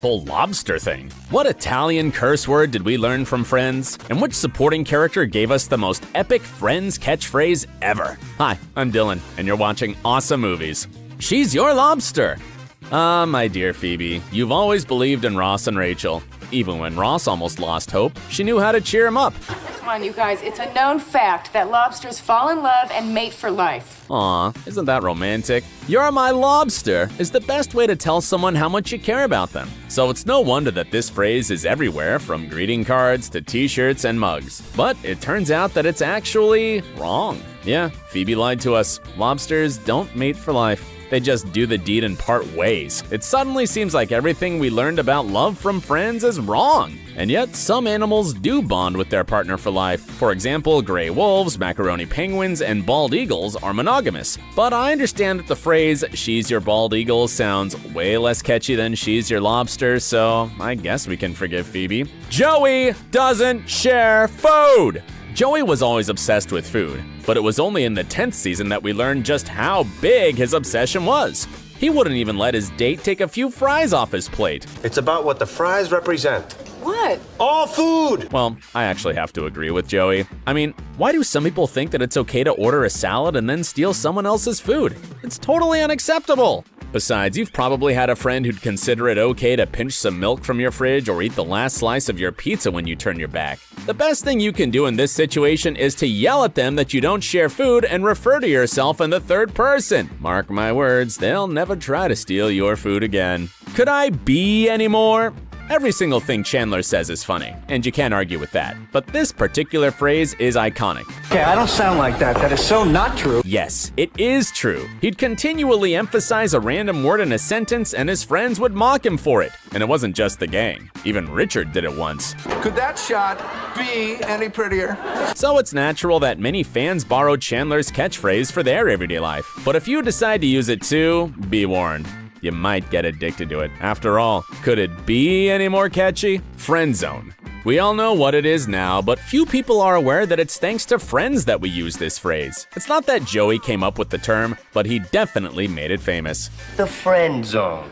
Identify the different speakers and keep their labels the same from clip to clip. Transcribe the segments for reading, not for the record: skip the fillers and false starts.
Speaker 1: Whole lobster thing. What Italian curse word did we learn from Friends? And which supporting character gave us the most epic Friends catchphrase ever? Hi, I'm Dylan, and you're watching Awesome Movies. She's your lobster! My dear Phoebe, you've always believed in Ross and Rachel. Even when Ross almost lost hope, she knew how to cheer him up.
Speaker 2: Come on, you guys, it's a known fact that lobsters fall in love and mate for life.
Speaker 1: Aw, isn't that romantic? "You're my lobster" is the best way to tell someone how much you care about them. So it's no wonder that this phrase is everywhere, from greeting cards to t-shirts and mugs. But it turns out that it's actually wrong. Yeah, Phoebe lied to us. Lobsters don't mate for life. They just do the deed and part ways. It suddenly seems like everything we learned about love from Friends is wrong. And yet, some animals do bond with their partner for life. For example, gray wolves, macaroni penguins, and bald eagles are monogamous. But I understand that the phrase, "she's your bald eagle," sounds way less catchy than "she's your lobster," so I guess we can forgive Phoebe. Joey doesn't share food! Joey was always obsessed with food, but it was only in the 10th season that we learned just how big his obsession was. He wouldn't even let his date take a few fries off his plate.
Speaker 3: It's about what the fries represent.
Speaker 2: What?
Speaker 3: All food!
Speaker 1: Well, I actually have to agree with Joey. I mean, why do some people think that it's okay to order a salad and then steal someone else's food? It's totally unacceptable. Besides, you've probably had a friend who'd consider it okay to pinch some milk from your fridge or eat the last slice of your pizza when you turn your back. The best thing you can do in this situation is to yell at them that you don't share food and refer to yourself in the third person. Mark my words, they'll never try to steal your food again. Could I be any more? Every single thing Chandler says is funny, and you can't argue with that. But this particular phrase is iconic.
Speaker 4: Okay, I don't sound like that. That is so not true.
Speaker 1: Yes, it is true. He'd continually emphasize a random word in a sentence, and his friends would mock him for it. And it wasn't just the gang. Even Richard did it once.
Speaker 4: Could that shot be any prettier?
Speaker 1: So it's natural that many fans borrowed Chandler's catchphrase for their everyday life. But if you decide to use it too, be warned. You might get addicted to it. After all, could it be any more catchy? Friend zone. We all know what it is now, but few people are aware that it's thanks to Friends that we use this phrase. It's not that Joey came up with the term, but he definitely made it famous.
Speaker 3: The friend zone.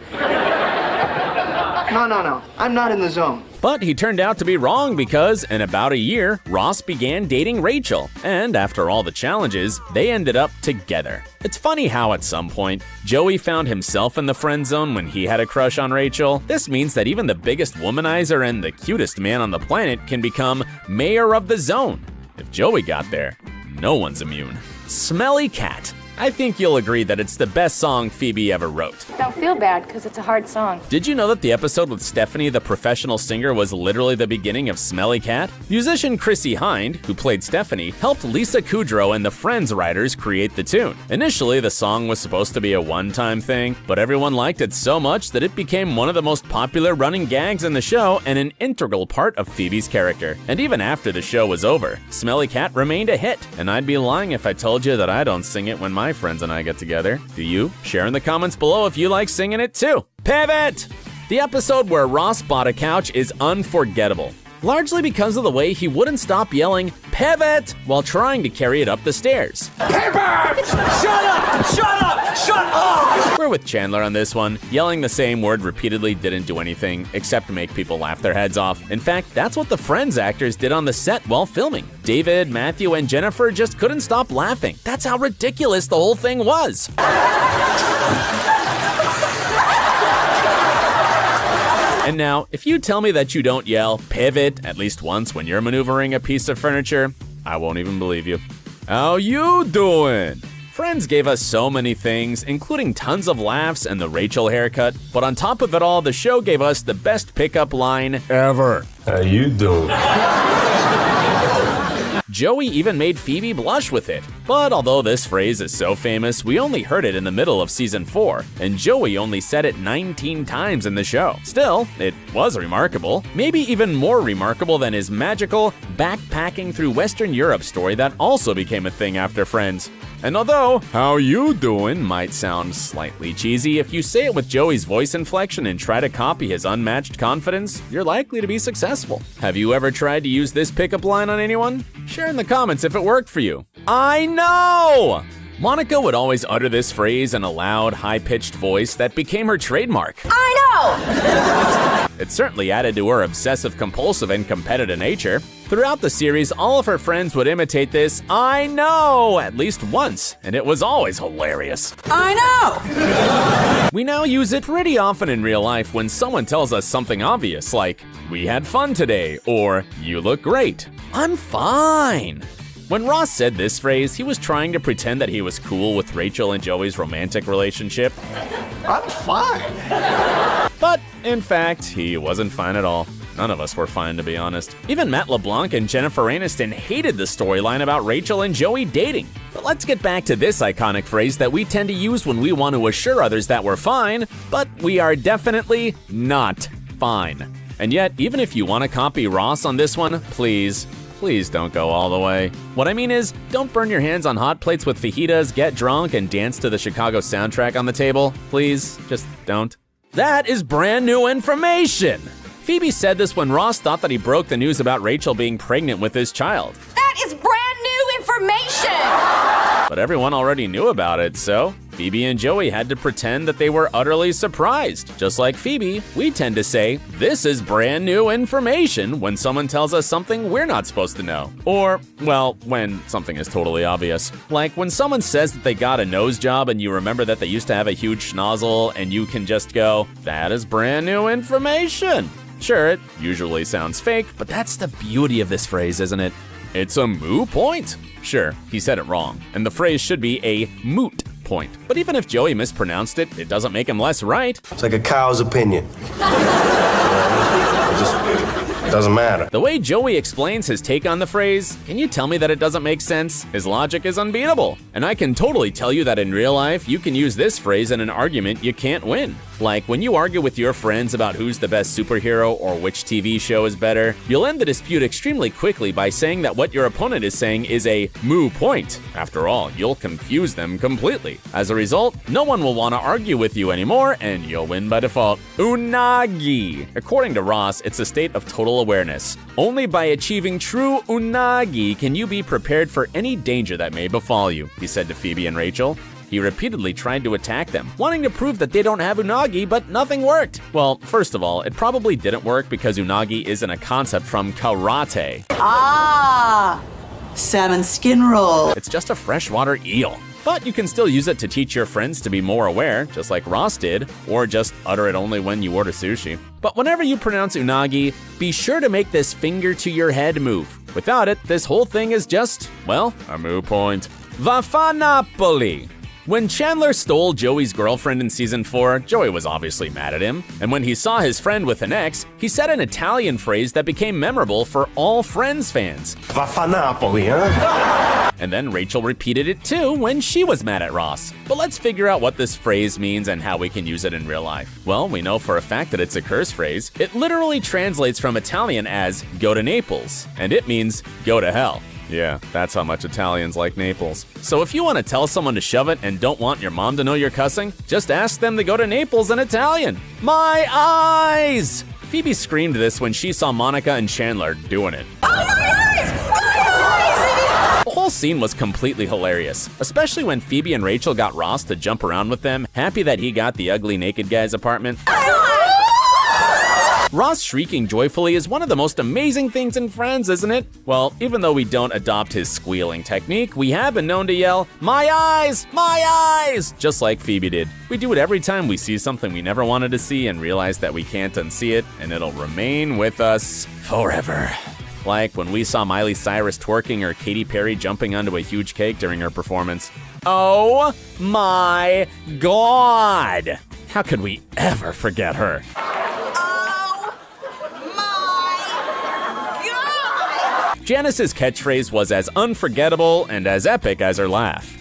Speaker 4: No. I'm not in the zone.
Speaker 1: But he turned out to be wrong because, in about a year, Ross began dating Rachel, and after all the challenges, they ended up together. It's funny how at some point, Joey found himself in the friend zone when he had a crush on Rachel. This means that even the biggest womanizer and the cutest man on the planet can become mayor of the zone. If Joey got there, no one's immune. Smelly Cat. I think you'll agree that it's the best song Phoebe ever wrote.
Speaker 2: Don't feel bad, because it's a hard song.
Speaker 1: Did you know that the episode with Stephanie, the professional singer, was literally the beginning of Smelly Cat? Musician Chrissy Hind, who played Stephanie, helped Lisa Kudrow and the Friends writers create the tune. Initially, the song was supposed to be a one-time thing, but everyone liked it so much that it became one of the most popular running gags in the show and an integral part of Phoebe's character. And even after the show was over, Smelly Cat remained a hit, and I'd be lying if I told you that I don't sing it when my friends and I get together. Do you? Share in the comments below if you like singing it too. Pivot! The episode where Ross bought a couch is unforgettable, largely because of the way he wouldn't stop yelling "pivot" while trying to carry it up the stairs.
Speaker 4: Pivot! Shut up! Shut up! Shut up!
Speaker 1: We're with Chandler on this one. Yelling the same word repeatedly didn't do anything except make people laugh their heads off. In fact, that's what the Friends actors did on the set while filming. David, Matthew, and Jennifer just couldn't stop laughing. That's how ridiculous the whole thing was. And now, if you tell me that you don't yell "pivot" at least once when you're maneuvering a piece of furniture, I won't even believe you. How you doing? Friends gave us so many things, including tons of laughs and the Rachel haircut. But on top of it all, the show gave us the best pickup line ever.
Speaker 3: How you doing?
Speaker 1: Joey even made Phoebe blush with it. But although this phrase is so famous, we only heard it in the middle of season 4, and Joey only said it 19 times in the show. Still, it was remarkable, maybe even more remarkable than his magical backpacking through Western Europe story that also became a thing after Friends. And although "how you doing" might sound slightly cheesy, if you say it with Joey's voice inflection and try to copy his unmatched confidence, you're likely to be successful. Have you ever tried to use this pickup line on anyone? Share in the comments if it worked for you. I know! Monica would always utter this phrase in a loud, high-pitched voice that became her trademark.
Speaker 2: I know!
Speaker 1: It certainly added to her obsessive-compulsive and competitive nature. Throughout the series, all of her friends would imitate this "I know" at least once, and it was always hilarious.
Speaker 2: I know!
Speaker 1: We now use it pretty often in real life when someone tells us something obvious, like, "We had fun today," or "You look great." "I'm fine." When Ross said this phrase, he was trying to pretend that he was cool with Rachel and Joey's romantic relationship.
Speaker 3: I'm fine.
Speaker 1: But, in fact, he wasn't fine at all. None of us were fine, to be honest. Even Matt LeBlanc and Jennifer Aniston hated the storyline about Rachel and Joey dating. But let's get back to this iconic phrase that we tend to use when we want to assure others that we're fine, but we are definitely not fine. And yet, even if you want to copy Ross on this one, please don't go all the way. What I mean is, don't burn your hands on hot plates with fajitas, get drunk, and dance to the Chicago soundtrack on the table. Please, just don't. That is brand new information! Phoebe said this when Ross thought that he broke the news about Rachel being pregnant with his child.
Speaker 2: That is brand new information!
Speaker 1: But everyone already knew about it, so Phoebe and Joey had to pretend that they were utterly surprised. Just like Phoebe, we tend to say, "This is brand new information" when someone tells us something we're not supposed to know. Or, well, when something is totally obvious. Like when someone says that they got a nose job and you remember that they used to have a huge schnozzle and you can just go, "That is brand new information." Sure, it usually sounds fake, but that's the beauty of this phrase, isn't it? It's a moo point. Sure, he said it wrong, and the phrase should be a moot point. But even if Joey mispronounced it, it doesn't make him less right.
Speaker 3: It's like a cow's opinion. It just doesn't matter.
Speaker 1: The way Joey explains his take on the phrase, can you tell me that it doesn't make sense? His logic is unbeatable. And I can totally tell you that in real life, you can use this phrase in an argument you can't win. Like when you argue with your friends about who's the best superhero or which TV show is better, you'll end the dispute extremely quickly by saying that what your opponent is saying is a moo point. After all, you'll confuse them completely. As a result, no one will want to argue with you anymore, and you'll win by default. Unagi. According to Ross, it's a state of total awareness. Only by achieving true unagi can you be prepared for any danger that may befall you, he said to Phoebe and Rachel. He repeatedly tried to attack them, wanting to prove that they don't have unagi, but nothing worked. Well, first of all, it probably didn't work because unagi isn't a concept from karate.
Speaker 5: Ah, salmon skin roll.
Speaker 1: It's just a freshwater eel. But you can still use it to teach your friends to be more aware, just like Ross did, or just utter it only when you order sushi. But whenever you pronounce unagi, be sure to make this finger to your head move. Without it, this whole thing is just, well, a moo point. Vafanapoli. When Chandler stole Joey's girlfriend in season 4, Joey was obviously mad at him. And when he saw his friend with an ex, he said an Italian phrase that became memorable for all Friends fans.
Speaker 3: Vafanapoli, huh?
Speaker 1: And then Rachel repeated it too when she was mad at Ross. But let's figure out what this phrase means and how we can use it in real life. Well, we know for a fact that it's a curse phrase. It literally translates from Italian as go to Naples, and it means go to hell. Yeah, that's how much Italians like Naples. So if you want to tell someone to shove it and don't want your mom to know you're cussing, just ask them to go to Naples in Italian. My eyes! Phoebe screamed this when she saw Monica and Chandler doing it.
Speaker 2: Oh, my eyes! My eyes!
Speaker 1: The whole scene was completely hilarious, especially when Phoebe and Rachel got Ross to jump around with them, happy that he got the ugly naked guy's apartment. Ross shrieking joyfully is one of the most amazing things in Friends, isn't it? Well, even though we don't adopt his squealing technique, we have been known to yell, "My eyes! My eyes!" just like Phoebe did. We do it every time we see something we never wanted to see and realize that we can't unsee it, and it'll remain with us forever. Like when we saw Miley Cyrus twerking or Katy Perry jumping onto a huge cake during her performance. Oh my God! How could we ever forget her? Janice's catchphrase was as unforgettable and as epic as her laugh.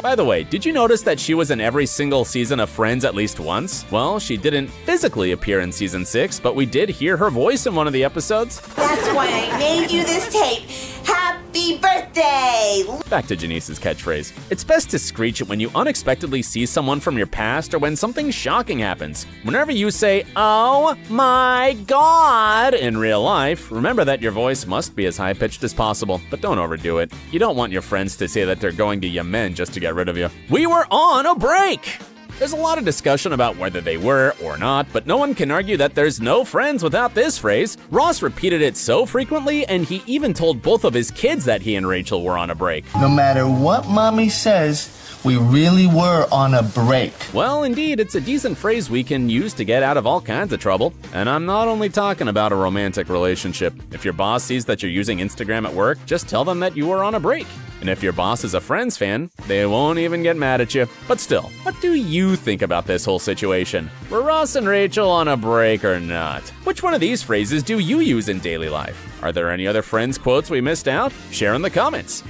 Speaker 1: By the way, did you notice that she was in every single season of Friends at least once? Well, she didn't physically appear in season 6, but we did hear her voice in one of the episodes.
Speaker 5: That's why I made you this tape. Happy Happy birthday!
Speaker 1: Back to Janice's catchphrase. It's best to screech it when you unexpectedly see someone from your past or when something shocking happens. Whenever you say, "Oh my God," in real life, remember that your voice must be as high-pitched as possible, but don't overdo it. You don't want your friends to say that they're going to Yemen just to get rid of you. We were on a break! There's a lot of discussion about whether they were or not, but no one can argue that there's no friends without this phrase. Ross repeated it so frequently, and he even told both of his kids that he and Rachel were on a break.
Speaker 6: No matter what mommy says, we really were on a break.
Speaker 1: Well, indeed, it's a decent phrase we can use to get out of all kinds of trouble. And I'm not only talking about a romantic relationship. If your boss sees that you're using Instagram at work, just tell them that you were on a break. And if your boss is a Friends fan, they won't even get mad at you. But still, what do you think about this whole situation? Were Ross and Rachel on a break or not? Which one of these phrases do you use in daily life? Are there any other Friends quotes we missed out? Share in the comments.